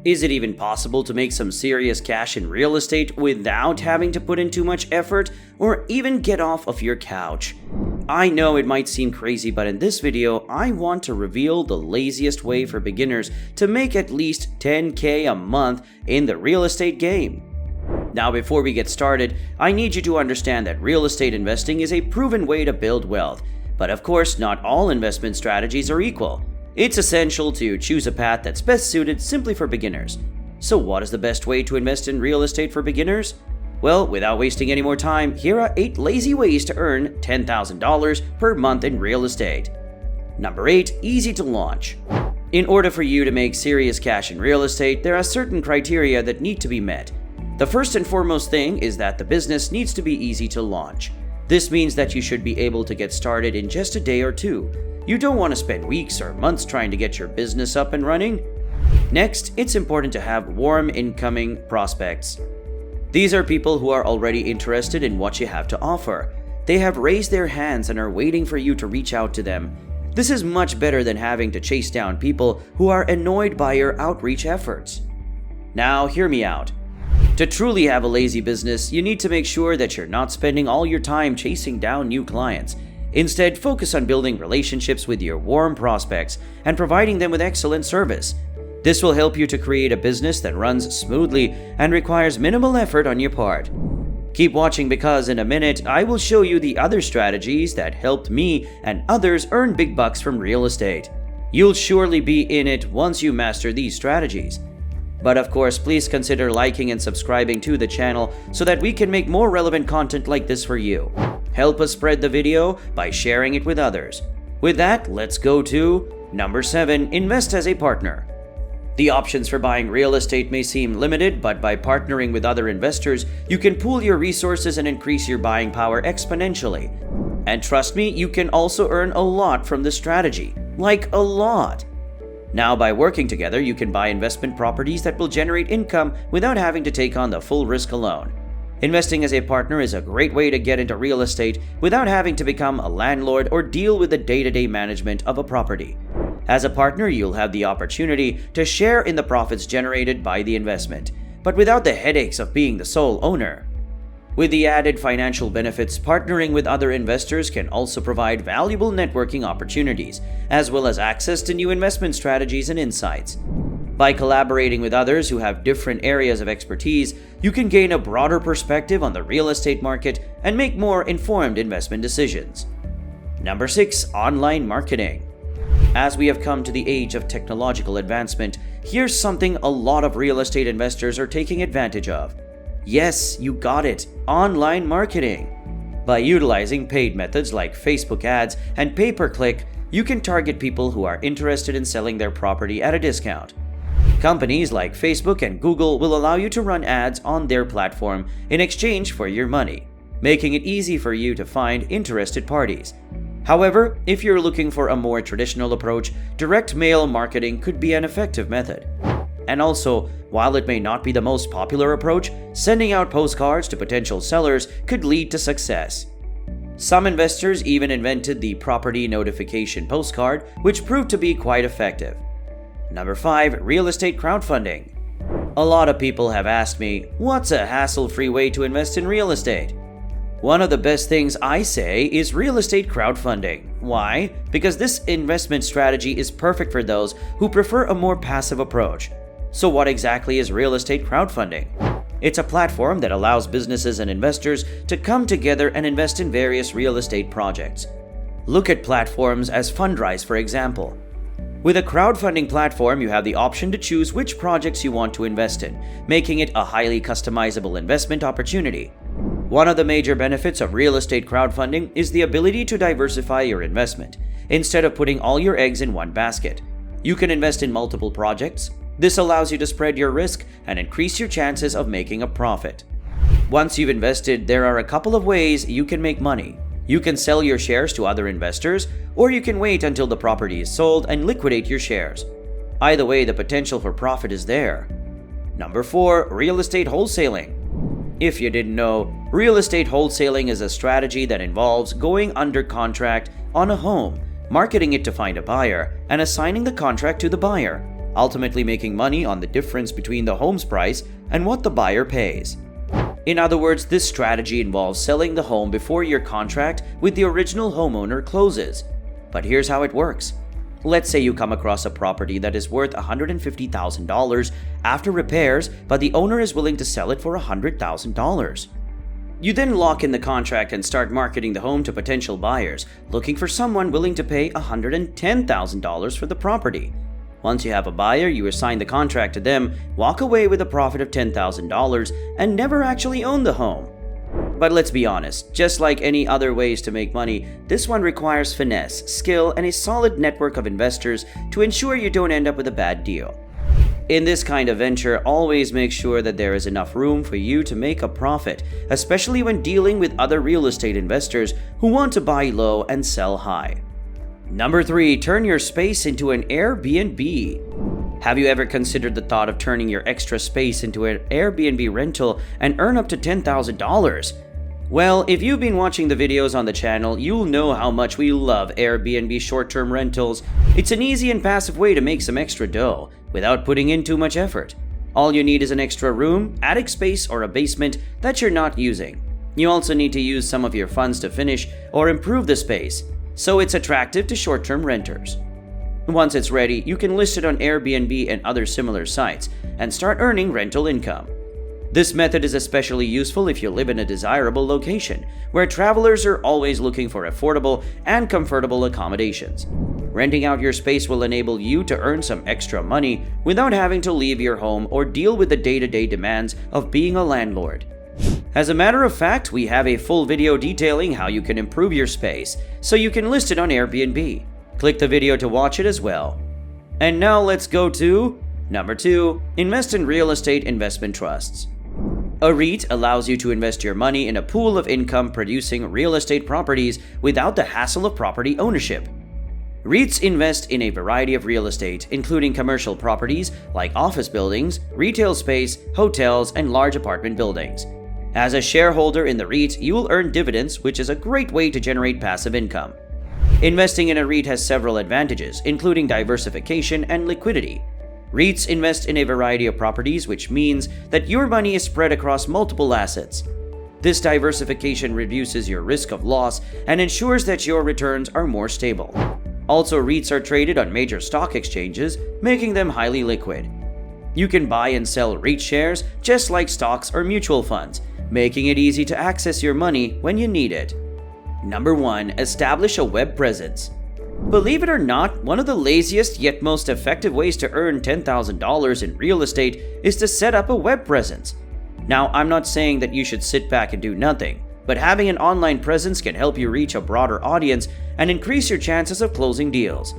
Is it even possible to make some serious cash in real estate without having to put in too much effort or even get off of your couch? I know it might seem crazy, but in this video, I want to reveal the laziest way for beginners to make at least $10K a month in the real estate game. Now, before we get started, I need you to understand that real estate investing is a proven way to build wealth. But of course, not all investment strategies are equal. It's essential to choose a path that's best suited simply for beginners. So what is the best way to invest in real estate for beginners? Well, without wasting any more time, here are 8 lazy ways to earn $10,000 per month in real estate. Number 8, easy to launch. In order for you to make serious cash in real estate, there are certain criteria that need to be met. The first and foremost thing is that the business needs to be easy to launch. This means that you should be able to get started in just a day or two. You don't want to spend weeks or months trying to get your business up and running. Next, it's important to have warm incoming prospects. These are people who are already interested in what you have to offer. They have raised their hands and are waiting for you to reach out to them. This is much better than having to chase down people who are annoyed by your outreach efforts. Now, hear me out. To truly have a lazy business, you need to make sure that you're not spending all your time chasing down new clients. Instead, focus on building relationships with your warm prospects and providing them with excellent service. This will help you to create a business that runs smoothly and requires minimal effort on your part. Keep watching because in a minute, I will show you the other strategies that helped me and others earn big bucks from real estate. You'll surely be in it once you master these strategies. But of course, please consider liking and subscribing to the channel so that we can make more relevant content like this for you. Help us spread the video by sharing it with others. With that, let's go to number 7, invest as a partner. The options for buying real estate may seem limited, but by partnering with other investors, you can pool your resources and increase your buying power exponentially. And trust me, you can also earn a lot from this strategy. Like a lot. Now, by working together, you can buy investment properties that will generate income without having to take on the full risk alone. Investing as a partner is a great way to get into real estate without having to become a landlord or deal with the day-to-day management of a property. As a partner, you'll have the opportunity to share in the profits generated by the investment, but without the headaches of being the sole owner. With the added financial benefits, partnering with other investors can also provide valuable networking opportunities, as well as access to new investment strategies and insights. By collaborating with others who have different areas of expertise, you can gain a broader perspective on the real estate market and make more informed investment decisions. Number 6, online marketing. As we have come to the age of technological advancement, here's something a lot of real estate investors are taking advantage of. Yes, you got it, online marketing. By utilizing paid methods like Facebook ads and pay-per-click, you can target people who are interested in selling their property at a discount. Companies like Facebook and Google will allow you to run ads on their platform in exchange for your money, making it easy for you to find interested parties. However, if you're looking for a more traditional approach, direct mail marketing could be an effective method. And also, while it may not be the most popular approach, sending out postcards to potential sellers could lead to success. Some investors even invented the property notification postcard, which proved to be quite effective. Number 5, real estate crowdfunding. A lot of people have asked me, what's a hassle-free way to invest in real estate? One of the best things I say is real estate crowdfunding. Why? Because this investment strategy is perfect for those who prefer a more passive approach. So what exactly is real estate crowdfunding? It's a platform that allows businesses and investors to come together and invest in various real estate projects. Look at platforms as Fundrise, for example. With a crowdfunding platform, you have the option to choose which projects you want to invest in, making it a highly customizable investment opportunity. One of the major benefits of real estate crowdfunding is the ability to diversify your investment. Instead of putting all your eggs in one basket, you can invest in multiple projects. This allows you to spread your risk and increase your chances of making a profit. Once you've invested, there are a couple of ways you can make money. You can sell your shares to other investors, or you can wait until the property is sold and liquidate your shares. Either way, the potential for profit is there. Number 4, real estate wholesaling. If you didn't know, real estate wholesaling is a strategy that involves going under contract on a home, marketing it to find a buyer, and assigning the contract to the buyer. ultimately making money on the difference between the home's price and what the buyer pays. In other words, this strategy involves selling the home before your contract with the original homeowner closes. But here's how it works. Let's say you come across a property that is worth $150,000 after repairs, but the owner is willing to sell it for $100,000. You then lock in the contract and start marketing the home to potential buyers, looking for someone willing to pay $110,000 for the property. Once you have a buyer, you assign the contract to them, walk away with a profit of $10,000, and never actually own the home. But let's be honest, just like any other ways to make money, this one requires finesse, skill, and a solid network of investors to ensure you don't end up with a bad deal. In this kind of venture, always make sure that there is enough room for you to make a profit, especially when dealing with other real estate investors who want to buy low and sell high. Number 3, turn your space into an Airbnb. Have you ever considered the thought of turning your extra space into an Airbnb rental and earn up to $10,000? Well, if you've been watching the videos on the channel, you'll know how much we love Airbnb short-term rentals. It's an easy and passive way to make some extra dough without putting in too much effort. All you need is an extra room, attic space, or a basement that you're not using. You also need to use some of your funds to finish or improve the space, so it's attractive to short-term renters. Once it's ready, you can list it on Airbnb and other similar sites and start earning rental income. This method is especially useful if you live in a desirable location, where travelers are always looking for affordable and comfortable accommodations. Renting out your space will enable you to earn some extra money without having to leave your home or deal with the day-to-day demands of being a landlord. As a matter of fact, we have a full video detailing how you can improve your space, so you can list it on Airbnb. Click the video to watch it as well. And now let's go to number 2, invest in real estate investment trusts. A REIT allows you to invest your money in a pool of income-producing real estate properties without the hassle of property ownership. REITs invest in a variety of real estate, including commercial properties like office buildings, retail space, hotels, and large apartment buildings. As a shareholder in the REIT, you will earn dividends, which is a great way to generate passive income. Investing in a REIT has several advantages, including diversification and liquidity. REITs invest in a variety of properties, which means that your money is spread across multiple assets. This diversification reduces your risk of loss and ensures that your returns are more stable. Also, REITs are traded on major stock exchanges, making them highly liquid. You can buy and sell REIT shares just like stocks or mutual funds, making it easy to access your money when you need it. Number 1, establish a web presence. Believe it or not, one of the laziest yet most effective ways to earn $10,000 in real estate is to set up a web presence. Now, I'm not saying that you should sit back and do nothing, but having an online presence can help you reach a broader audience and increase your chances of closing deals.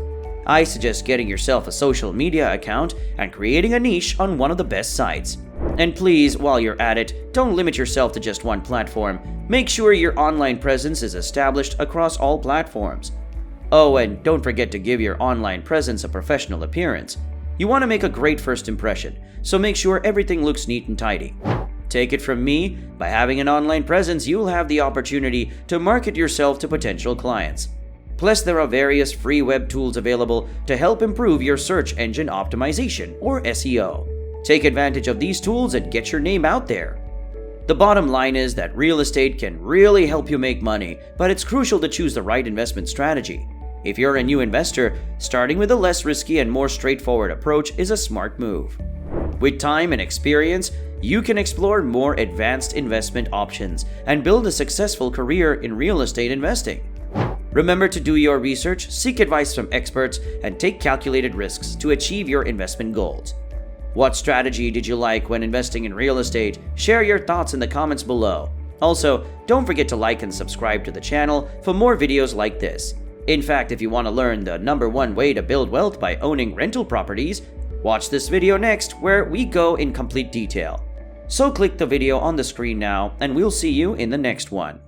I suggest getting yourself a social media account and creating a niche on one of the best sites. And please, while you're at it, don't limit yourself to just one platform. Make sure your online presence is established across all platforms. Oh, and don't forget to give your online presence a professional appearance. You want to make a great first impression, so make sure everything looks neat and tidy. Take it from me, by having an online presence, you'll have the opportunity to market yourself to potential clients. Plus, there are various free web tools available to help improve your search engine optimization, or SEO. Take advantage of these tools and get your name out there. The bottom line is that real estate can really help you make money, but it's crucial to choose the right investment strategy. If you're a new investor, starting with a less risky and more straightforward approach is a smart move. With time and experience, you can explore more advanced investment options and build a successful career in real estate investing. Remember to do your research, seek advice from experts, and take calculated risks to achieve your investment goals. What strategy did you like when investing in real estate? Share your thoughts in the comments below. Also, don't forget to like and subscribe to the channel for more videos like this. In fact, if you want to learn the number 1 way to build wealth by owning rental properties, watch this video next where we go in complete detail. So click the video on the screen now and we'll see you in the next one.